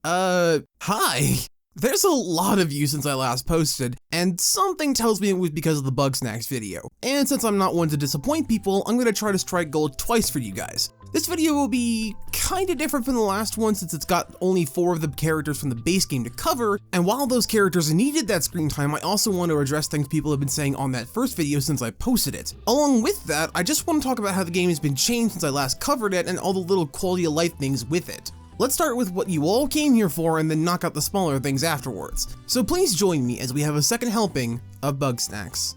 Hi. There's a lot of you since I last posted, and something tells me it was because of the Bugsnax video. And since I'm not one to disappoint people, I'm gonna try to strike gold twice for you guys. This video will be kinda different from the last one since it's got only 4 of the characters from the base game to cover, and while those characters needed that screen time, I also want to address things people have been saying on that first video since I posted it. Along with that, I just want to talk about how the game has been changed since I last covered it and all the little quality of life things with it. Let's start with what you all came here for and then knock out the smaller things afterwards. So please join me as we have a second helping of Bugsnax.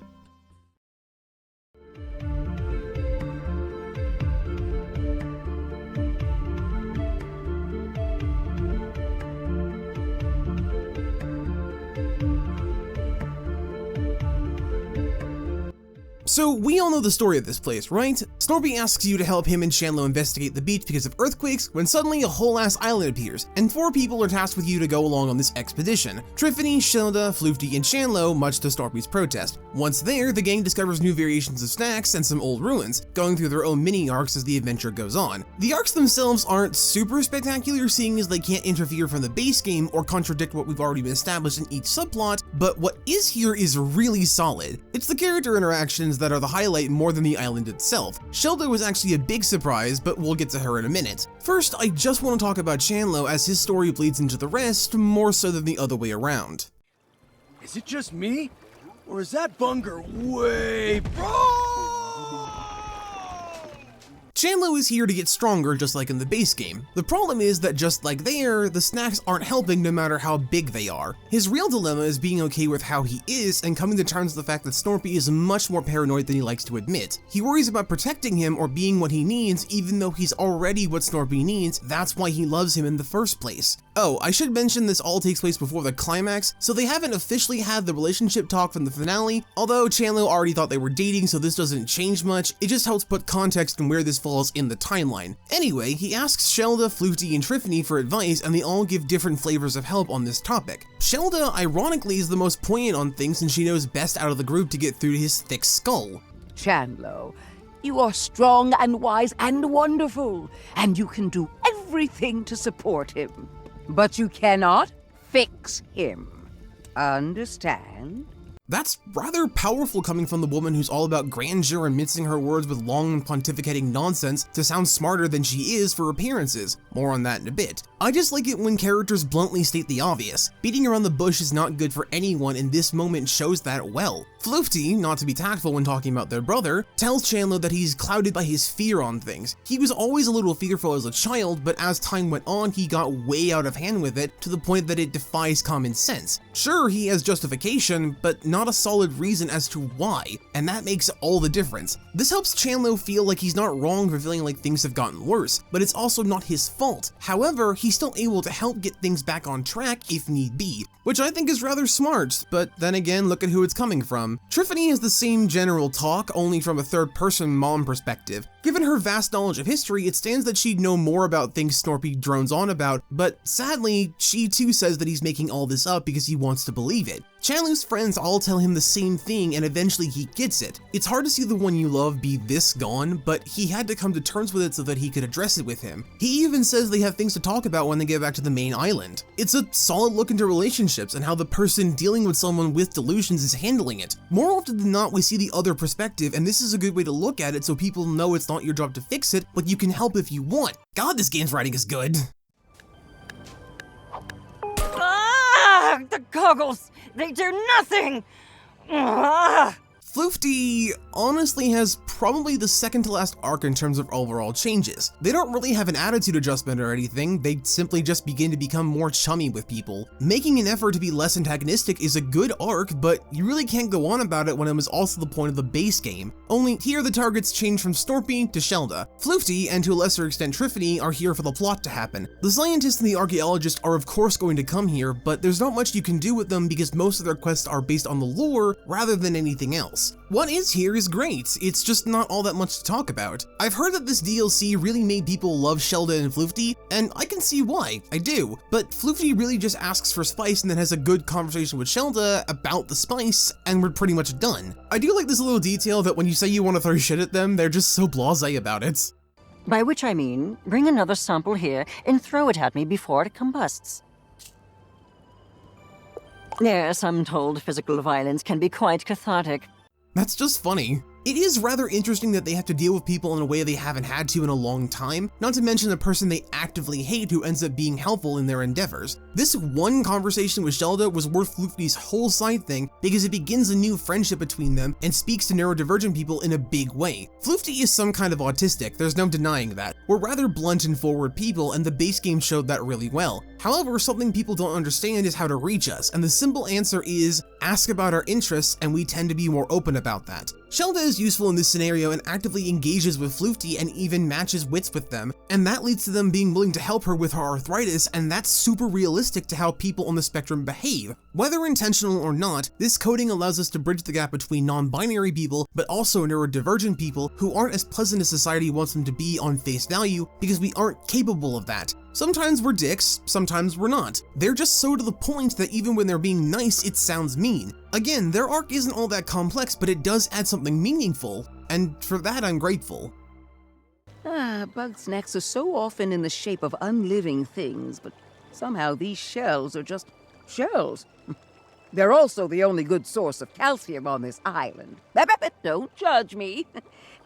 So we all know the story of this place, right? Snorpy asks you to help him and Chandlo investigate the beach because of earthquakes when suddenly a whole ass island appears, and 4 people are tasked with you to go along on this expedition. Triffany, Shelda, Floofty, and Chandlo, much to Snorpy's protest. Once there, the gang discovers new variations of snacks and some old ruins, going through their own mini arcs as the adventure goes on. The arcs themselves aren't super spectacular, seeing as they can't interfere from the base game or contradict what we've already been established in each subplot, but what is here is really solid. It's the character interactions that are the highlight more than the island itself. Shelda was actually a big surprise, but we'll get to her in a minute. First, I just want to talk about Chandlo as his story bleeds into the rest, more so than the other way around. Is it just me? Or is that Bunger way Chandlo is here to get stronger just like in the base game. The problem is that just like there, the snacks aren't helping no matter how big they are. His real dilemma is being okay with how he is and coming to terms with the fact that Snorpy is much more paranoid than he likes to admit. He worries about protecting him or being what he needs even though he's already what Snorpy needs. That's why he loves him in the first place. Oh, I should mention this all takes place before the climax, so they haven't officially had the relationship talk from the finale, although Chandlo already thought they were dating, so this doesn't change much. It just helps put context on where this falls in the timeline. Anyway, he asks Shelda, Floofty, and Triffany for advice, and they all give different flavors of help on this topic. Shelda, ironically, is the most poignant on things since she knows best out of the group to get through to his thick skull. Chandlo, you are strong and wise and wonderful, and you can do everything to support him. But you cannot fix him. Understand? That's rather powerful coming from the woman who's all about grandeur and mincing her words with long and pontificating nonsense to sound smarter than she is for appearances. More on that in a bit. I just like it when characters bluntly state the obvious. Beating around the bush is not good for anyone, and this moment shows that well. Floofty, not to be tactful when talking about their brother, tells Chandlo that he's clouded by his fear on things. He was always a little fearful as a child, but as time went on, he got way out of hand with it to the point that it defies common sense. Sure, he has justification, but not a solid reason as to why, and that makes all the difference. This helps Chandlo feel like he's not wrong for feeling like things have gotten worse, but it's also not his fault. However, he's still able to help get things back on track if need be, which I think is rather smart, but then again, look at who it's coming from. Triffany has the same general talk, only from a third-person mom perspective. Given her vast knowledge of history, it stands that she'd know more about things Snorpy drones on about, but sadly, she too says that he's making all this up because he wants to believe it. Chandlo's friends all tell him the same thing and eventually he gets it. It's hard to see the one you love be this gone, but he had to come to terms with it so that he could address it with him. He even says they have things to talk about when they get back to the main island. It's a solid look into relationships and how the person dealing with someone with delusions is handling it. More often than not, we see the other perspective, and this is a good way to look at it so people know it's not your job to fix it, but you can help if you want. God, this game's writing is good. Ah, the goggles! They do nothing! Ah. Floofty honestly has probably the second to last arc in terms of overall changes. They don't really have an attitude adjustment or anything, they simply just begin to become more chummy with people. Making an effort to be less antagonistic is a good arc, but you really can't go on about it when it was also the point of the base game. Only here the targets change from Snorpy to Shelda. Floofty, and to a lesser extent Triffany, are here for the plot to happen. The scientist and the archaeologist are of course going to come here, but there's not much you can do with them because most of their quests are based on the lore rather than anything else. What is here is great, it's just not all that much to talk about. I've heard that this DLC really made people love Shelda and Floofty, and I can see why, I do. But Floofty really just asks for spice and then has a good conversation with Shelda about the spice, and we're pretty much done. I do like this little detail that when you say you want to throw shit at them, they're just so blasé about it. By which I mean, bring another sample here and throw it at me before it combusts. Yes, I'm told physical violence can be quite cathartic. That's just funny. It is rather interesting that they have to deal with people in a way they haven't had to in a long time, not to mention the person they actively hate who ends up being helpful in their endeavors. This one conversation with Shelda was worth Floofty's whole side thing because it begins a new friendship between them and speaks to neurodivergent people in a big way. Floofty is some kind of autistic, there's no denying that. We're rather blunt and forward people, and the base game showed that really well. However, something people don't understand is how to reach us, and the simple answer is ask about our interests, and we tend to be more open about that. Shelda is useful in this scenario and actively engages with Floofty and even matches wits with them, and that leads to them being willing to help her with her arthritis, and that's super realistic to how people on the spectrum behave. Whether intentional or not, this coding allows us to bridge the gap between non-binary people, but also neurodivergent people who aren't as pleasant as society wants them to be on face value because we aren't capable of that. Sometimes we're dicks, sometimes we're not. They're just so to the point that even when they're being nice, it sounds mean. Again, their arc isn't all that complex, but it does add something meaningful, and for that I'm grateful. Bugsnax are so often in the shape of unliving things, but somehow these shells are just shells. They're also the only good source of calcium on this island. Don't judge me.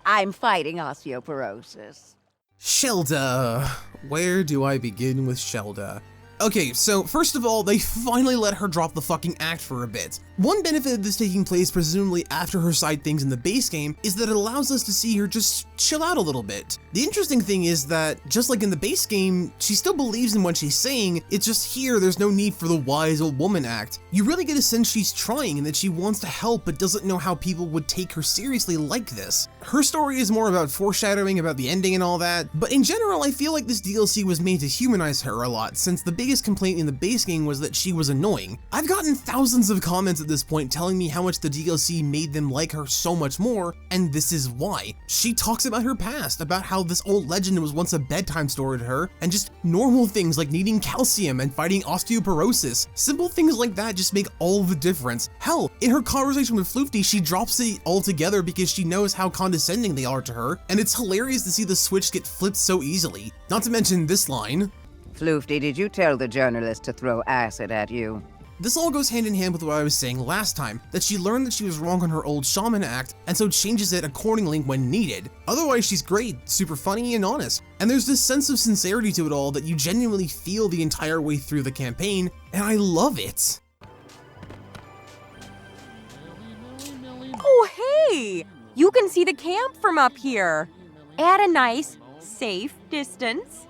I'm fighting osteoporosis. Shelda. Where do I begin with Shelda? Okay, so first of all, they finally let her drop the fucking act for a bit. One benefit of this taking place presumably after her side things in the base game is that it allows us to see her just chill out a little bit. The interesting thing is that, just like in the base game, she still believes in what she's saying, it's just here there's no need for the wise old woman act. You really get a sense she's trying and that she wants to help but doesn't know how people would take her seriously like this. Her story is more about foreshadowing about the ending and all that, but in general I feel like this DLC was made to humanize her a lot, since the biggest complaint in the base game was that she was annoying. I've gotten thousands of comments at this point telling me how much the DLC made them like her so much more, and this is why. She talks about her past, about how this old legend was once a bedtime story to her, and just normal things like needing calcium and fighting osteoporosis. Simple things like that just make all the difference. Hell, in her conversation with Floofty, she drops it all together because she knows how condescending they are to her, and it's hilarious to see the switch get flipped so easily. Not to mention this line. Floofty, did you tell the journalist to throw acid at you? This all goes hand in hand with what I was saying last time, that she learned that she was wrong on her old shaman act, and so changes it accordingly when needed. Otherwise, she's great, super funny and honest. And there's this sense of sincerity to it all that you genuinely feel the entire way through the campaign, and I love it. Oh, hey! You can see the camp from up here. At a nice, safe distance.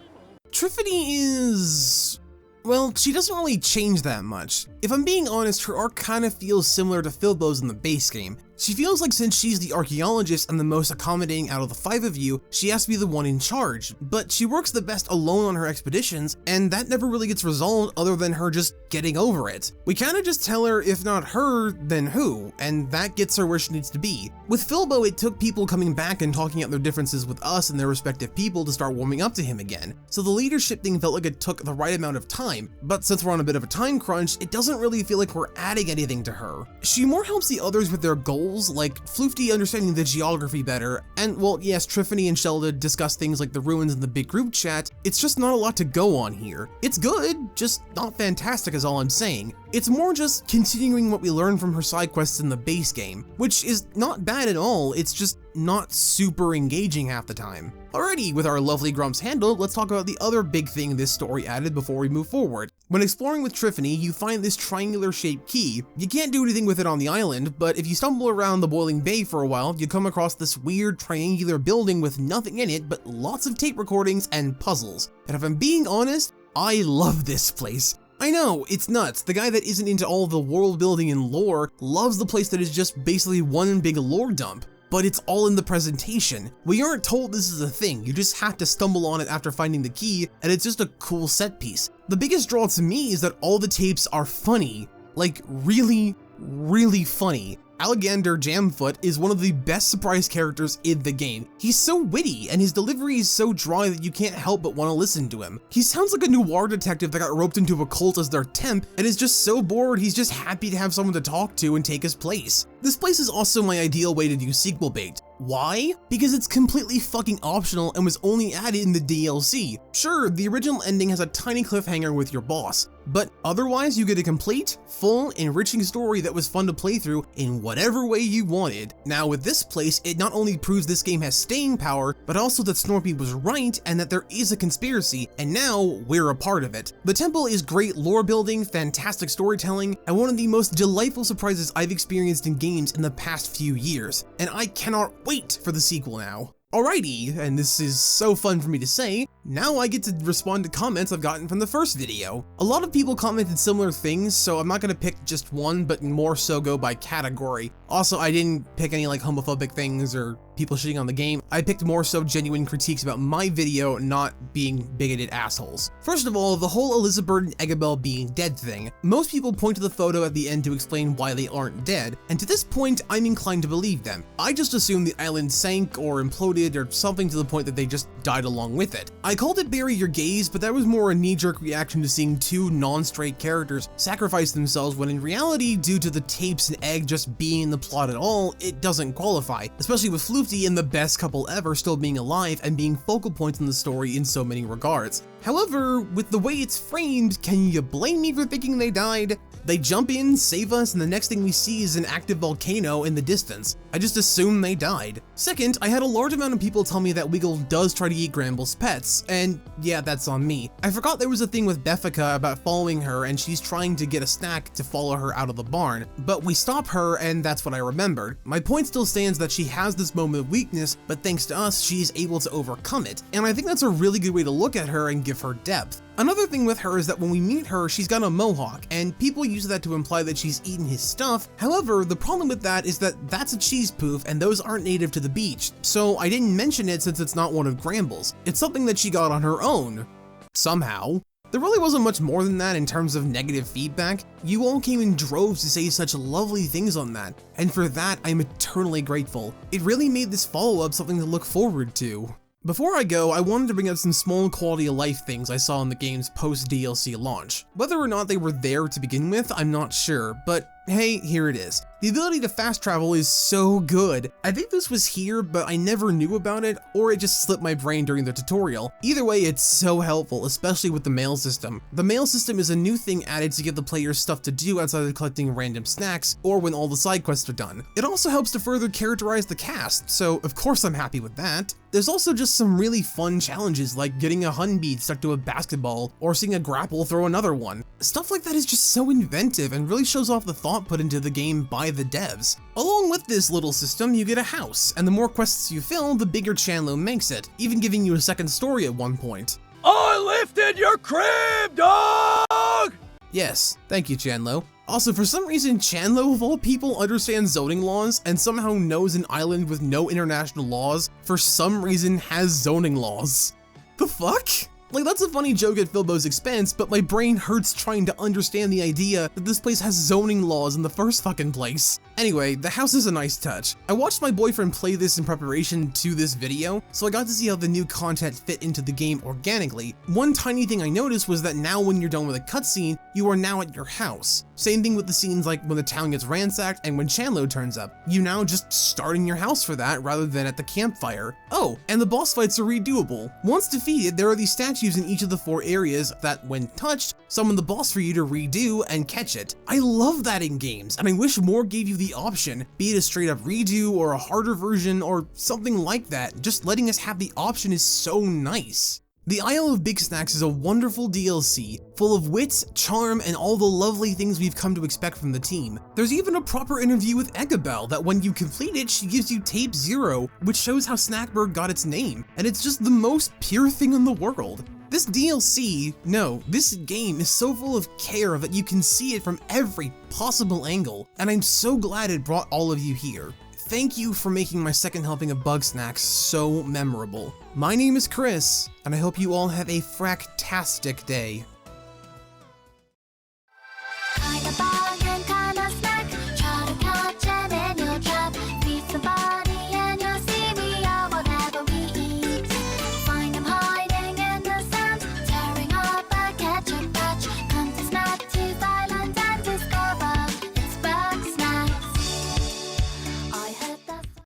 Trifany is... well, she doesn't really change that much. If I'm being honest, her arc kind of feels similar to Filbo's in the base game. She feels like since she's the archaeologist and the most accommodating out of the 5 of you, she has to be the one in charge, but she works the best alone on her expeditions, and that never really gets resolved other than her just getting over it. We kind of just tell her, if not her, then who, and that gets her where she needs to be. With Filbo, it took people coming back and talking out their differences with us and their respective people to start warming up to him again, so the leadership thing felt like it took the right amount of time, but since we're on a bit of a time crunch, it doesn't really feel like we're adding anything to her. She more helps the others with their goals, like Floofty understanding the geography better, and well, yes, Trifany and Shelda discuss things like the ruins in the big group chat. It's just not a lot to go on here. It's good, just not fantastic is all I'm saying. It's more just continuing what we learned from her side quests in the base game, which is not bad at all, it's just not super engaging half the time. Alrighty, with our lovely Grumps handled, let's talk about the other big thing this story added before we move forward. When exploring with Trifany, you find this triangular-shaped key. You can't do anything with it on the island, but if you stumble around the Boiling Bay for a while, you come across this weird triangular building with nothing in it but lots of tape recordings and puzzles. And if I'm being honest, I love this place. I know, it's nuts. The guy that isn't into all the world building and lore loves the place that is just basically one big lore dump. But it's all in the presentation. We aren't told this is a thing, you just have to stumble on it after finding the key, and it's just a cool set piece. The biggest draw to me is that all the tapes are funny. Like, really, really funny. Alexander Jamfoot is one of the best surprise characters in the game. He's so witty, and his delivery is so dry that you can't help but want to listen to him. He sounds like a noir detective that got roped into a cult as their temp, and is just so bored he's just happy to have someone to talk to and take his place. This place is also my ideal way to do sequel bait. Why? Because it's completely fucking optional and was only added in the DLC. Sure, the original ending has a tiny cliffhanger with your boss, But otherwise, you get a complete, full, enriching story that was fun to play through in whatever way you wanted. Now with this place, it not only proves this game has staying power, but also that Snorpy was right and that there is a conspiracy, and now we're a part of it. The temple is great lore building, fantastic storytelling, and one of the most delightful surprises I've experienced in games in the past few years, and I cannot wait for the sequel now. Alrighty, and this is so fun for me to say, now I get to respond to comments I've gotten from the first video. A lot of people commented similar things, so I'm not going to pick just one, but more so go by category. Also, I didn't pick any like homophobic things or people shitting on the game. I picked more so genuine critiques about my video not being bigoted assholes. First of all, the whole Elizabeth and Eggabell being dead thing. Most people point to the photo at the end to explain why they aren't dead, and to this point, I'm inclined to believe them. I just assumed the island sank or imploded or something to the point that they just died along with it. I called it bury your gays, but that was more a knee-jerk reaction to seeing two non-straight characters sacrifice themselves when in reality, due to the tapes and Egg just being in the plot at all, it doesn't qualify, especially with Floofty and the best couple ever still being alive and being focal points in the story in so many regards. However, with the way it's framed, can you blame me for thinking they died? They jump in, save us, and the next thing we see is an active volcano in the distance. I just assume they died. Second, I had a large amount of people tell me that Wiggle does try to eat Gramble's pets, and yeah, that's on me. I forgot there was a thing with Beffica about following her and she's trying to get a snack to follow her out of the barn, but we stop her and that's what I remembered. My point still stands that she has this moment of weakness, but thanks to us, she's able to overcome it, and I think that's a really good way to look at her and give her depth. Another thing with her is that when we meet her, she's got a mohawk, and people use that to imply that she's eaten his stuff. However, the problem with that is that that's a cheese poof, and those aren't native to the beach, so I didn't mention it since it's not one of Gramble's. It's something that she got on her own. Somehow. There really wasn't much more than that in terms of negative feedback. You all came in droves to say such lovely things on that, and for that, I'm eternally grateful. It really made this follow-up something to look forward to. Before I go, I wanted to bring up some small quality of life things I saw in the game's post-DLC launch. Whether or not they were there to begin with, I'm not sure, but hey, here it is. The ability to fast travel is so good. I think this was here, but I never knew about it, or it just slipped my brain during the tutorial. Either way, it's so helpful, especially with the mail system. The mail system is a new thing added to give the players stuff to do outside of collecting random snacks, or when all the side quests are done. It also helps to further characterize the cast, so of course I'm happy with that. There's also just some really fun challenges like getting a Hunbead stuck to a basketball, or seeing a grapple throw another one. Stuff like that is just so inventive and really shows off the thought put into the game by the devs. Along with this little system, you get a house, and the more quests you fill, the bigger Chandlo makes it, even giving you a second story at one point. I lifted your crib, dog! Yes, thank you, Chandlo. Also, for some reason, Chandlo, of all people, understands zoning laws and somehow knows an island with no international laws, for some reason, has zoning laws. The fuck? Like, that's a funny joke at Filbo's expense, but my brain hurts trying to understand the idea that this place has zoning laws in the first fucking place. Anyway, the house is a nice touch. I watched my boyfriend play this in preparation to this video, so I got to see how the new content fit into the game organically. One tiny thing I noticed was that now when you're done with a cutscene, you are now at your house. Same thing with the scenes like when the town gets ransacked and when Chandlo turns up. You now just start in your house for that rather than at the campfire. Oh, and the boss fights are redoable. Once defeated, there are these statues in each of the 4 areas that, when touched, summon the boss for you to redo and catch it. I love that in games, and I wish more gave you the option, be it a straight up redo or a harder version or something like that. Just letting us have the option is so nice. The Isle of BIGsnax is a wonderful DLC, full of wit, charm, and all the lovely things we've come to expect from the team. There's even a proper interview with Eggabell that when you complete it, she gives you tape 0, which shows how Snackbird got its name, and it's just the most pure thing in the world. This DLC, no, this game is so full of care that you can see it from every possible angle, and I'm so glad it brought all of you here. Thank you for making my second helping of Bugsnax so memorable. My name is Chris, and I hope you all have a fractastic day.